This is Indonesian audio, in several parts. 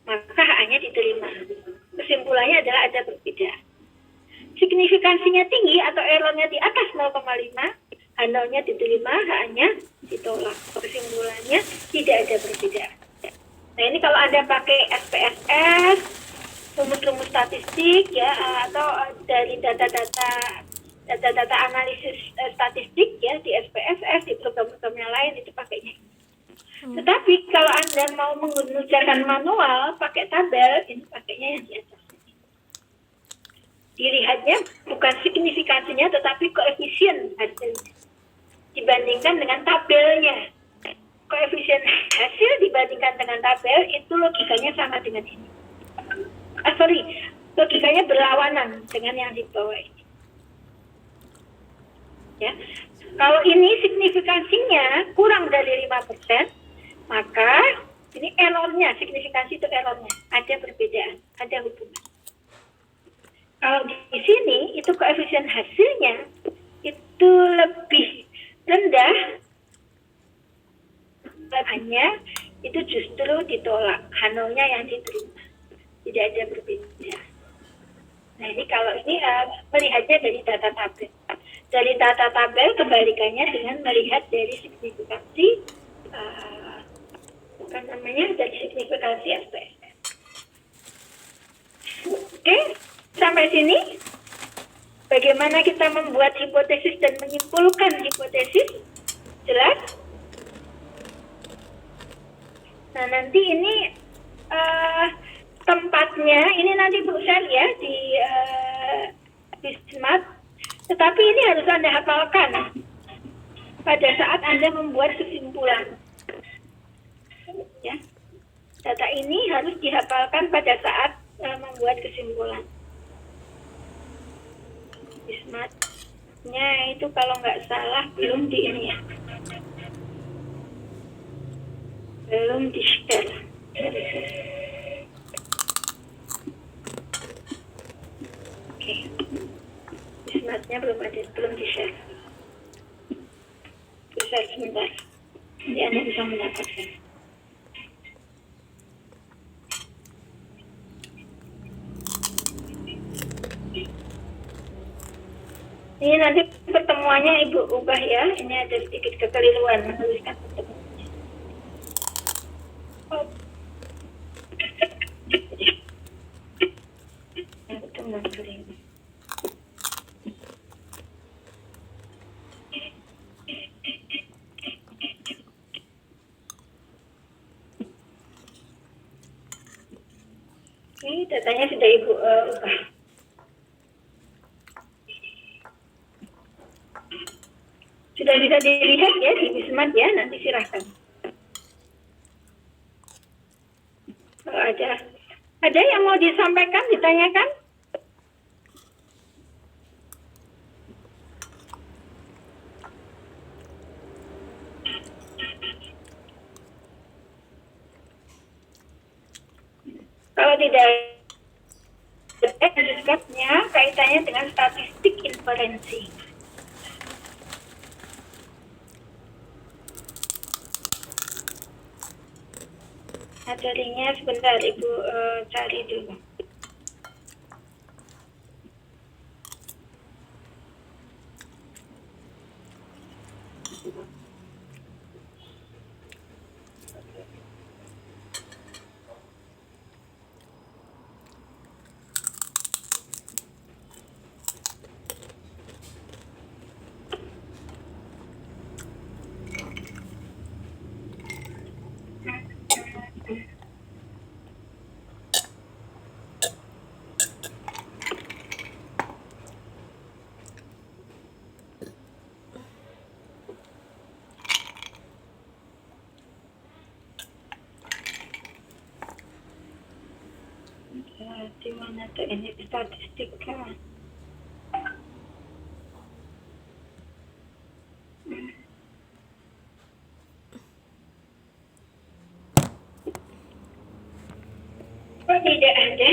maka HA-nya diterima. Kesimpulannya adalah ada perbedaan. Signifikansinya tinggi atau errornya di atas 0,5, H0-nya diterima, HA-nya ditolak. Kesimpulannya tidak ada perbedaan. Nah, ini kalau Anda pakai SPSS, rumus-rumus statistik ya, atau dari data-data analisis statistik ya di SPSS, di program-program yang lain itu pakainya. Tetapi kalau Anda mau mengerjakan manual pakai tabel, ini pakainya yang di atas. Dilihatnya bukan signifikansinya tetapi koefisien hasilnya dibandingkan dengan tabelnya. Koefisien hasil dibandingkan dengan tabel itu logikanya sama dengan ini. Logikanya berlawanan dengan yang di bawah ini. Ya. Kalau ini signifikansinya kurang dari 5%, maka ini errornya, signifikansi itu errornya. Ada perbedaan, ada hubungan. Kalau di sini itu koefisien hasilnya itu lebih rendah, hanya itu justru ditolak, H0-nya yang diterima. Tidak ada perbedaan. Nah, ini kalau ini melihatnya dari data tabel. Dari data tabel kebalikannya dengan melihat dari signifikansi dari signifikansi SPSS. Oke, sampai sini bagaimana kita membuat hipotesis dan menyimpulkan hipotesis? Jelas? Nah, nanti ini tempatnya ini nanti Bu share ya di Smart. Tetapi ini harus Anda hafalkan pada saat Anda membuat kesimpulan. Ya. Data ini harus dihafalkan pada saat membuat kesimpulan. Di Smart-nya itu kalau nggak salah belum di ini ya. Belum di-share. Oke. Smart-nya belum di-share. Di-share sebentar. Jadi Anda bisa mendapatkan. Ini nanti pertemuannya Ibu ubah ya. Ini ada sedikit kekeliruan menuliskan pertemuannya. Oh. Yang pertemuan kelima. Ini datanya sudah Ibu ubah. Sudah bisa dilihat ya di Smart ya, nanti silahkan. Kalau ada yang mau disampaikan, ditanyakan? Kalau tidak ada, kaitannya dengan statistik inferensi. Materinya sebentar Ibu cari dulu. Di mana tuh ini statistika? Oh, tidak ada.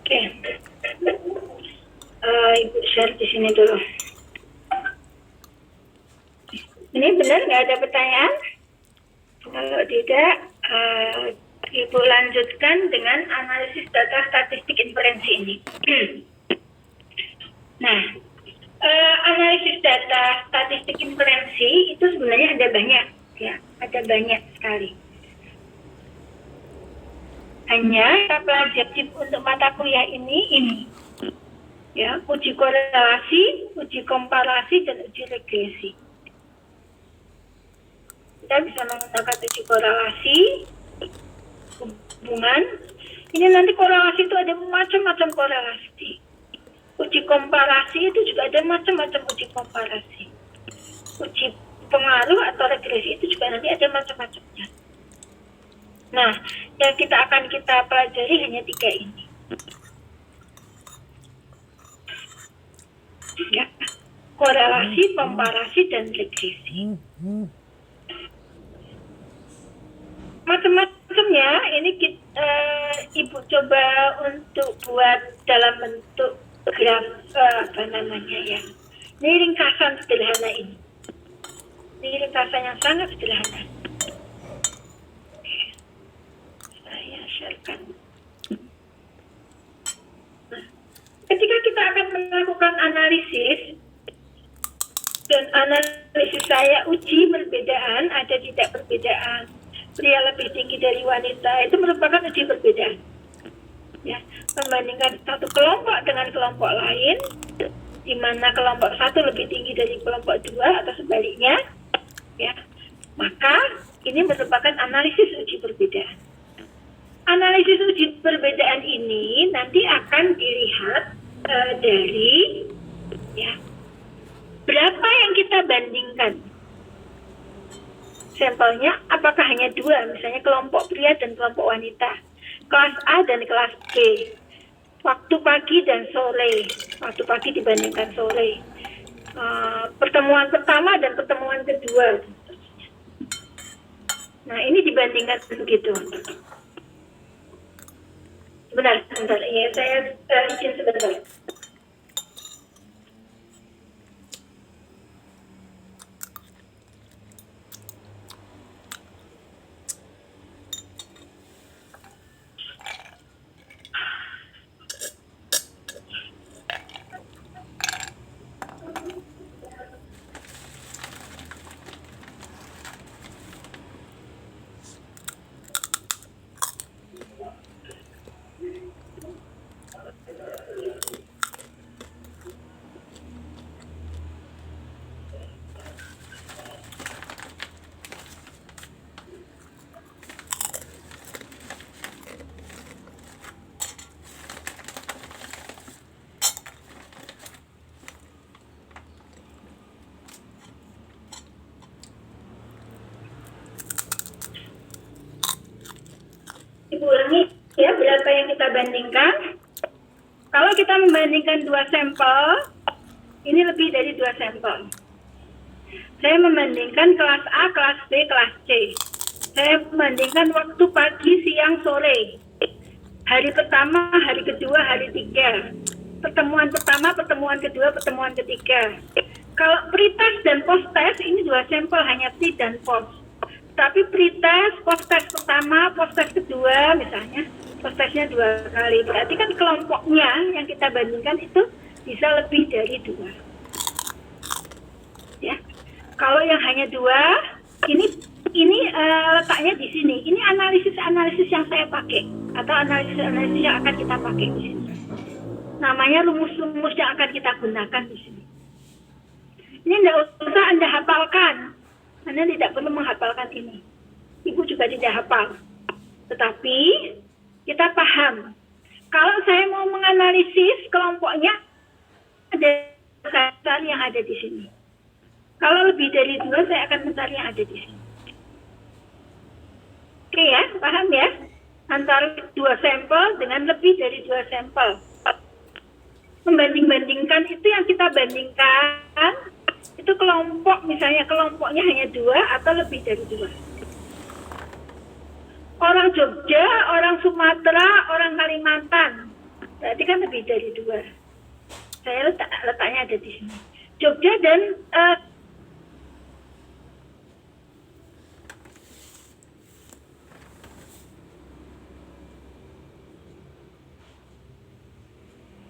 Oke, Ibu share di sini dulu. Ini benar nggak ada pertanyaan? Kalau tidak, Ibu lanjutkan dengan analisis data statistik inferensi ini. Nah, analisis data statistik inferensi itu sebenarnya ada banyak, ya, ada banyak sekali. Hanya kita pelajari untuk mata kuliah ini, ya, uji korelasi, uji komparasi, dan uji regresi. Kita bisa menggunakan uji korelasi, hubungan. Ini nanti korelasi itu ada macam-macam korelasi. Uji komparasi itu juga ada macam-macam uji komparasi. Uji pengaruh atau regresi itu juga nanti ada macam-macamnya. Nah, yang akan kita pelajari hanya 3 ini. Ya, korelasi, komparasi, dan regresi. Macam-macamnya ini Ibu coba untuk buat dalam bentuk graf ya. Ini ringkasan sederhana ini. Ini ringkasan yang sangat sederhana. Saya sharekan. Nah, ketika kita akan melakukan analisis dan analisis saya uji perbedaan ada tidak perbedaan pria lebih tinggi dari wanita itu merupakan uji perbedaan. Ya, membandingkan satu kelompok dengan kelompok lain, di mana kelompok satu lebih tinggi dari kelompok 2 atau sebaliknya, ya, maka ini merupakan analisis uji perbedaan. Analisis uji perbedaan ini nanti akan dilihat dari, ya, berapa yang kita bandingkan. Sampelnya apakah hanya 2, misalnya kelompok pria dan kelompok wanita, kelas A dan kelas B, waktu pagi dan sore, waktu pagi dibandingkan sore, pertemuan pertama dan pertemuan kedua. Nah, ini dibandingkan begitu. Sebentar, ya, saya izin sebentar. Ibu ulangi ya, berapa yang kita bandingkan. Kalau kita membandingkan 2 sampel, ini lebih dari 2 sampel. Saya membandingkan kelas A, kelas B, kelas C. Saya membandingkan waktu pagi, siang, sore. Hari pertama, hari kedua, hari tiga. Pertemuan pertama, pertemuan kedua, pertemuan ketiga. Kalau pretest dan post-test, ini 2 sampel, hanya pre dan post. Tapi pretest, post-test pertama, post-test kedua, misalnya, post-testnya 2 kali. Berarti kan kelompoknya yang kita bandingkan itu bisa lebih dari 2. Ya, kalau yang hanya 2, ini letaknya di sini. Ini analisis yang saya pakai atau analisis yang akan kita pakai di sini. Namanya rumus-rumus yang akan kita gunakan di sini. Ini tidak usah Anda hafalkan. Anda tidak perlu menghafalkan ini. Ibu juga tidak hafal. Tetapi kita paham. Kalau saya mau menganalisis kelompoknya, ada mencari yang ada di sini. Kalau lebih dari 2, saya akan mencari yang ada di sini. Oke ya, paham ya? Antara 2 sampel dengan lebih dari 2 sampel. membanding-bandingkan itu yang kita bandingkan itu kelompok, misalnya kelompoknya hanya 2 atau lebih dari 2. Orang Jogja, orang Sumatera, orang Kalimantan, berarti kan lebih dari 2. Saya letaknya ada di sini. Jogja dan